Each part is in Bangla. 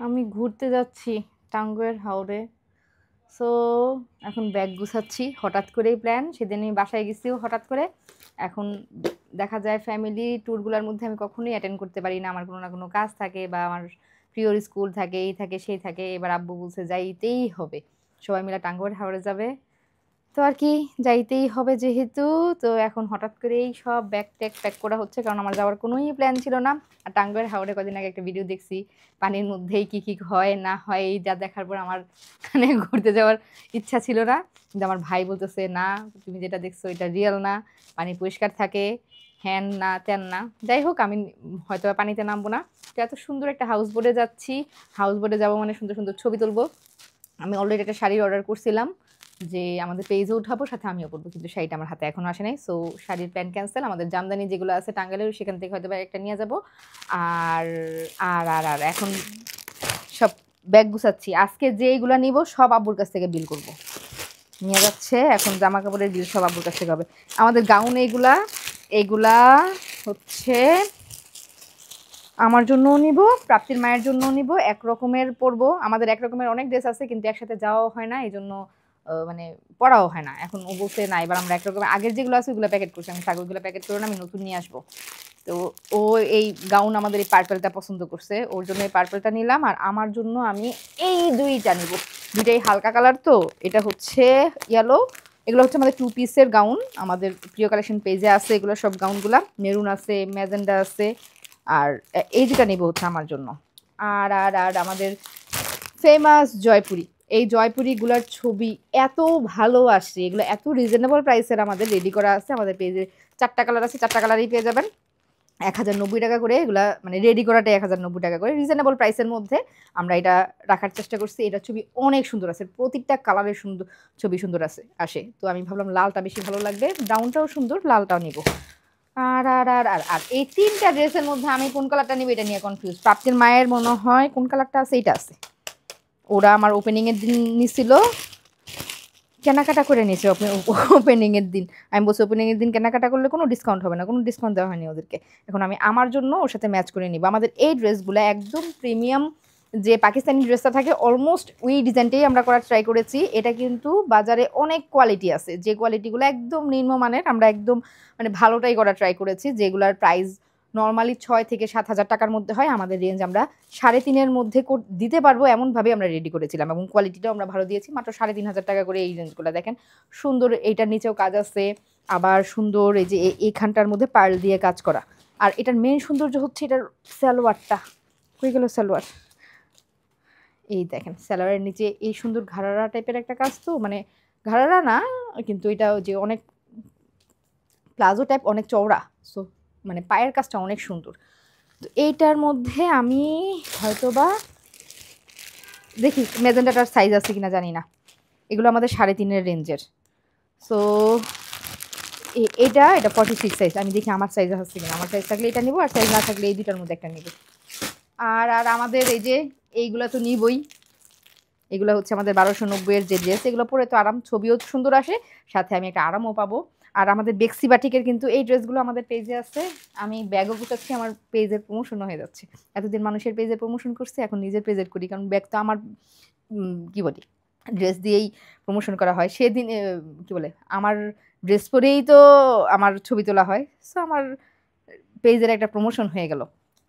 আমি ঘুরতে যাচ্ছি টাঙ্গুয়ার হাওরে। সো এখন ব্যাগ গুছাচ্ছি, হঠাৎ করেই প্ল্যান। সেদিন আমি বাসায় গেছিও হঠাৎ করে। এখন দেখা যায় ফ্যামিলি ট্যুরগুলোর মধ্যে আমি কখনোই অ্যাটেন্ড করতে পারি না, আমার কোনো না কোনো কাজ থাকে বা আমার প্রিয় স্কুল থাকে, এই থাকে সেই থাকে। এবার আব্বু বলছে যাইতেই হবে, সবাই মিলে টাঙ্গুয়ার হাওরে যাবে। তো আর কি, যাইতেই হবে যেহেতু। তো এখন হঠাৎ করেই সব ব্যাগ ট্যাগ প্যাক করা হচ্ছে, কারণ আমার যাওয়ার কোনোই প্ল্যান ছিল না। আর টাঙ্গুয়ার হাওরে কদিন আগে একটা ভিডিও দেখছি, পানির মধ্যেই কি কি হয় না হয়, এই যা দেখার পর আমার মানে ঘুরতে যাওয়ার ইচ্ছা ছিল না। কিন্তু আমার ভাই বলতেছে না, তুমি যেটা দেখছো এটা রিয়েল না, পানি পরিষ্কার থাকে, হ্যান না তেন না। যাই হোক, আমি হয়তো পানিতে নামবো না। তো এত সুন্দর একটা হাউস বোটে যাচ্ছি, হাউস বোটে যাবো মানে সুন্দর সুন্দর ছবি তুলবো। আমি অলরেডি একটা শাড়ির অর্ডার করছিলাম যে আমাদের পেজে উঠাবো, সাথে আমিও পরবো, কিন্তু শাড়িটা আমার হাতে এখনো আসে নাই। সো শাড়ির প্ল্যান ক্যান্সেল। আমাদের জামদানি যেগুলো আছে টাঙ্গাইলের, সেখান থেকে হয়তো একটা নিয়ে যাব। আর আর আর আর এখন সব ব্যাগ গুছাচ্ছি। আজকে যেইগুলো নিব সব আব্বুর কাছ থেকে বিল করব, নিয়ে যাচ্ছে। এখন জামা কাপড়ের বিল সব আব্বুর কাছ থেকে হবে। আমাদের গাউন এইগুলা এইগুলা হচ্ছে আমার জন্যও নিব, প্রাপ্তির মায়ের জন্যও নিব। এক রকমের পরবো, আমাদের এক রকমের অনেক ড্রেস আছে কিন্তু একসাথে যাওয়াও হয় না, এই জন্য মানে পড়াও হয় না। এখন ও বলছে না, এবার আমরা এক রকমের আগের যেগুলো আছে ওগুলো প্যাকেট করছি, আমি ছাগলগুলো প্যাকেট করে না, আমি নতুন নিয়ে আসবো। তো ও এই গাউন আমাদের এই পার্পেলটা পছন্দ করছে, ওর জন্য এই পার্পেলটা নিলাম। আর আমার জন্য আমি এই দুইটা নিব, দুইটাই হালকা কালার। তো এটা হচ্ছে ইয়েলো, এগুলো হচ্ছে আমাদের 2 পিসের গাউন, আমাদের প্রিয় কালেকশন পেজে আছে এগুলো সব গাউনগুলা। মেরুন আছে, ম্যাজেন্ডা আছে, আর এই দুটা নিব হচ্ছে আমার জন্য। আর আর আর আমাদের ফেমাস জয়পুরি, এই জয়পুরিগুলোর ছবি এত ভালো আসছে, এগুলো এত রিজনেবল প্রাইসের আমাদের রেডি করা আছে। আমাদের পেজে 4টা কালার আছে, 4টা কালারই পেয়ে যাবেন 1090 টাকা করে। এগুলা মানে রেডি করাটা 1090 টাকা করে, রিজনেবল প্রাইসের মধ্যে আমরা এটা রাখার চেষ্টা করছি। এটা ছবি অনেক সুন্দর আছে, প্রত্যেকটা কালারের সুন্দর ছবি সুন্দর আসে। তো আমি ভাবলাম লালটা বেশি ভালো লাগবে, ব্রাউনটাও সুন্দর, লালটাও নিব। আর আর আর আর আর এই 3টা ড্রেসের মধ্যে আমি কোন কালারটা নিব এটা নিয়ে কনফিউজ। প্রাপ্তির মায়ের মনে হয় কোন কালারটা আছে, এইটা আছে। ওরা আমার ওপেনিং এর দিন নিছিল, কেনাকাটা করে নিয়েছে ওপেনিং এর দিন। আমি বলছি ওপেনিং এর দিন কেনাকাটা করলে কোনো ডিসকাউন্ট হবে না, কোনো ডিসকাউন্ট দেওয়া হয়নি ওদেরকে। এখন আমি আমার জন্য ওর সাথে ম্যাচ করে নিব। আমাদের এই ড্রেসগুলো একদম প্রিমিয়াম, যে পাকিস্তানি ড্রেসটা থাকে অলমোস্ট ওই ডিজাইনটাই আমরা করার ট্রাই করেছি। এটা কিন্তু বাজারে অনেক কোয়ালিটি আছে, যে কোয়ালিটিগুলো একদম নিম্নমানের, আমরা একদম মানে ভালোটাই করার ট্রাই করেছি। যেগুলোর প্রাইস নর্মালি 6 থেকে 7 হাজার টাকার মধ্যে হয়, আমাদের রেঞ্জ আমরা 3.5-এর মধ্যে দিতে পারবো এমনভাবে আমরা রেডি করেছিলাম, এবং কোয়ালিটিটাও আমরা ভালো দিয়েছি। মাত্র 3,500 টাকা করে এই রেঞ্জগুলো দেখেন, সুন্দর। এইটার নিচেও কাজ আছে, আবার সুন্দর এই যে এইখানটার মধ্যে পার্ল দিয়ে কাজ করা। আর এটার মেন সৌন্দর্য হচ্ছে এটার সালোয়ারটা। হয়ে গেল সালোয়ার, এই দেখেন সালোয়ারের নিচে এই সুন্দর ঘাড়ারা টাইপের একটা কাজ। তো মানে ঘাড়ারা না, কিন্তু এটা যে অনেক প্লাজো টাইপ, অনেক চওড়া। সো মানে পায়ের কাজটা অনেক সুন্দর। তো এইটার মধ্যে আমি হয়তোবা দেখি মেজেন্ডাটার সাইজ আছে কিনা জানি না, এগুলো আমাদের 3.5-এর রেঞ্জের। সো এটা 46 সাইজ, আমি দেখি আমার সাইজ আছে কিনা। আমার সাইজ থাকলে এটা নিব, আর সাইজ না থাকলে এই দুটার মধ্যে একটা নিব। আর আর আমাদের এই যে এইগুলো তো নিবই, এগুলো হচ্ছে আমাদের 1290-এর যে ড্রেস, এগুলো পরে তো আরাম, ছবিও সুন্দর আসে, সাথে আমি একটা আরামও পাবো। আর আমাদের বেক্সি বাটিকের কিন্তু এই ড্রেসগুলো আমাদের পেজে আছে। আমি ব্যাগও গুছাচ্ছি, আমার পেজের প্রমোশনও হয়ে যাচ্ছে। এতদিন মানুষের পেজে প্রমোশন করছি, এখন নিজের পেজের করি, কারণ ব্যাগ তো আমার কী বলি ড্রেস দিয়েই প্রমোশন করা হয়। সেদিন কী বলে আমার ড্রেস পরেই তো আমার ছবি তোলা হয়। সো আমার পেজের একটা প্রমোশন হয়ে গেল।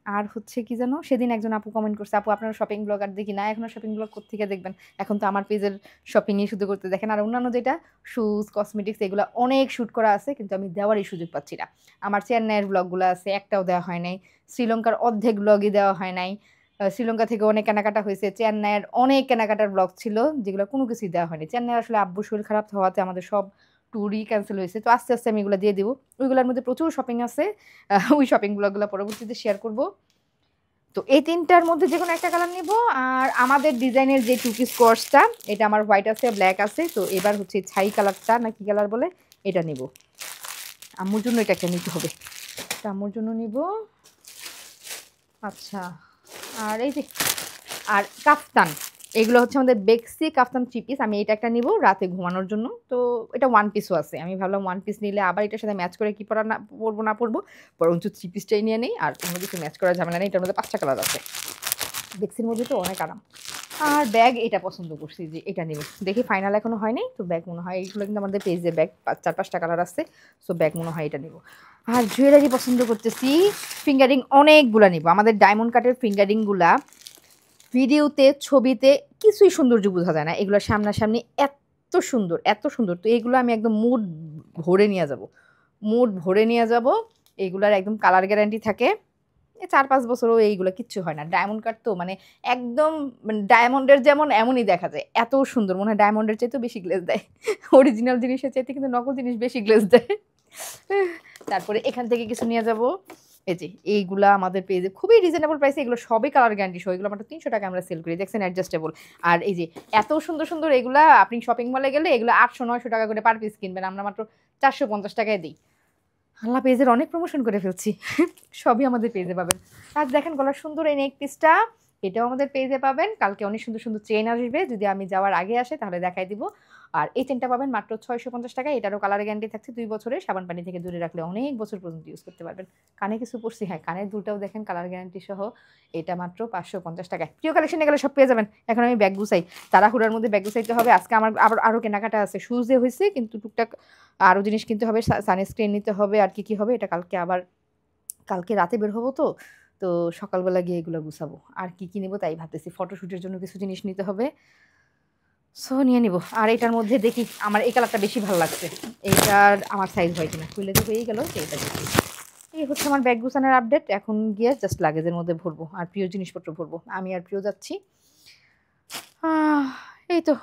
আর হচ্ছে কি জানো, সেদিন একজন আপু কমেন্ট করছে, আপু আপনার শপিং ব্লগ আর দেখি না। এখনো শপিং ব্লগ কোত্থেকে দেখবেন, এখন তো আমার পেজের শপিংই শুধু করতে দেখেন। আর অন্যান্য যেটা শুজ কসমেটিক্স এগুলো অনেক শ্যুট করা আছে, কিন্তু আমি দেওয়ারই সুযোগ পাচ্ছি না। আমার চেন্নাইয়ের ব্লগগুলো আছে, একটাও দেওয়া হয় নাই। শ্রীলঙ্কার অর্ধেক ব্লগই দেওয়া হয় নাই। শ্রীলঙ্কা থেকে অনেক কেনাকাটা হয়েছে, চেন্নাইয়ের অনেক কেনাকাটার ব্লগ ছিল যেগুলো কোনো কিছুই দেওয়া হয়নি। চেন্নাই আসলে আব্বুর শরীর খারাপ হওয়াতে আমাদের সব ট্যুরই ক্যান্সেল হয়েছে। তো আস্তে আস্তে আমি এগুলো দিয়ে দিব। ওইগুলোর মধ্যে প্রচুর শপিং আছে, ওই শপিং ব্লগগুলো পরবর্তীতে শেয়ার করব। তো এই 3টার মধ্যে যে কোনো একটা কালার নিব। আর আমাদের ডিজাইনের যে 2 পিস কোর্সটা, এটা আমার হোয়াইট আছে, ব্ল্যাক আছে। তো এবার হচ্ছে ছাই কালারটা না কি কালার বলে, এটা নিব। আম্মুর জন্য এটা একটা নিতে হবে, এটা আম্মুর জন্য নিব। আচ্ছা, আর এই যে আর কাফতান, এগুলো হচ্ছে আমাদের বেক্সি কাফতান 3 পিস। আমি এটা একটা নিব রাতে ঘুমানোর জন্য। তো এটা 1 পিসও আছে, আমি ভাবলাম 1 পিস নিলে আবার এটার সাথে ম্যাচ করে কি পরা না পরবো, বরঞ্চ 3 পিসটাই নিয়ে নেই। আর অন্য কিছু ম্যাচ করার ঝামেলা নেই, এটার মধ্যে 5টা কালার আছে। বেক্সির মধ্যে তো অনেক আরাম। আর ব্যাগ এটা পছন্দ করছি যে এটা নেবে, দেখি ফাইনাল এখনো হয়নি, তো ব্যাগ মনে হয় এইগুলো কিন্তু আমাদের পেজে ব্যাগ 4-5টা কালার আছে, সো ব্যাগ মনে হয় এটা নেব। আর জুয়েলারি পছন্দ করতেছি, ফিঙ্গারিং অনেকগুলা নিব। আমাদের ডায়মন্ড কাটের ফিঙ্গারিংগুলা ভিডিওতে ছবিতে কিছুই সৌন্দর্য বোঝা যায় না, এগুলো সামনাসামনি এত সুন্দর এত সুন্দর। তো এইগুলো আমি একদম মুড ভরে নিয়ে যাব, মুড ভরে নিয়ে যাব। এইগুলার একদম কালার গ্যারান্টি থাকে, 4-5 বছরও এইগুলো কিচ্ছু হয় না। ডায়মন্ড কাট তো মানে একদম মানে ডায়মন্ডের যেমন এমনই দেখা যায়, এত সুন্দর, মনে হয় ডায়মন্ডের চাইতেও বেশি গ্লেজ দেয়। অরিজিনাল জিনিসের চাইতে কিন্তু নকল জিনিস বেশি গ্লেজ দেয়। তারপরে এখান থেকে কিছু নিয়ে যাব, এই যে এইগুলা আমাদের পেজে খুবই রিজনেবল প্রাইসে, এগুলো সবই কালার গ্যারান্টি সহ, এগুলো মাত্র 300 টাকা আমরা সেল করি, দেখছেন অ্যাডজাস্টেবল। আর এই যে এত সুন্দর সুন্দর এগুলা আপনি শপিং মলে গেলে এগুলো 800-900 টাকা করে পার পিস কিনবেন, আমরা মাত্র 450 টাকায় দিই। আল্লাহ, পেজের অনেক প্রমোশন করে ফেলছি। সবই আমাদের পেজে পাবেন। আর দেখেন গলার সুন্দর এই নেক পিসটা, এটাও আমাদের পেজে পাবেন। কালকে অনেক সুন্দর সুন্দর চেন আসবে, যদি আমি যাওয়ার আগে আসে তাহলে দেখাই দিব। আর এই চেনটা পাবেন মাত্র 650 টাকায়, এটারও কালার গ্যারান্টি থাকছে 2 বছরের, সাবান পানি থেকে দূরে রাখলে অনেক বছর পর্যন্ত ইউজ করতে পারবেন। কানে কিছু পড়ছি, হ্যাঁ কানের দুলটাও দেখেন কালার গ্যারান্টি সহ, এটা মাত্র 550 টাকায়। প্রিয় কালেকশনে গেলে সব পেয়ে যাবেন। এখন আমি ব্যাগ গুছাই, তাড়াহুড়ার মধ্যে ব্যাগ গুছাইতে হবে। আজকে আমার আরও কেনাকাটা আছে, শুজে হয়েছে কিন্তু টুকটাক আরও জিনিস কিনতে হবে, সানস্ক্রিন নিতে হবে, আর কি কি হবে এটা কালকে রাতে বের হবো, তো তো সকালবেলা গিয়ে এগুলো গুছাবো। আর কি কি নেবো তাই ভাবতেছি, ফটোশ্যুটের জন্য কিছু জিনিস নিতে হবে, সো নিয়ে নিব। আর এটার মধ্যে দেখি আমার এই কালারটা বেশি ভালো লাগছে, এইটার আমার সাইজ হয় কিনা, খুলে তো হয়েই গেল, এইটা দেখি। এই হচ্ছে আমার ব্যাগ গুছানোর আপডেট। এখন গিয়ে জাস্ট লাগেজের মধ্যে ভরবো আর প্রিয় জিনিসপত্র ভরবো। আমি আর প্রিয় যাচ্ছি, এই তো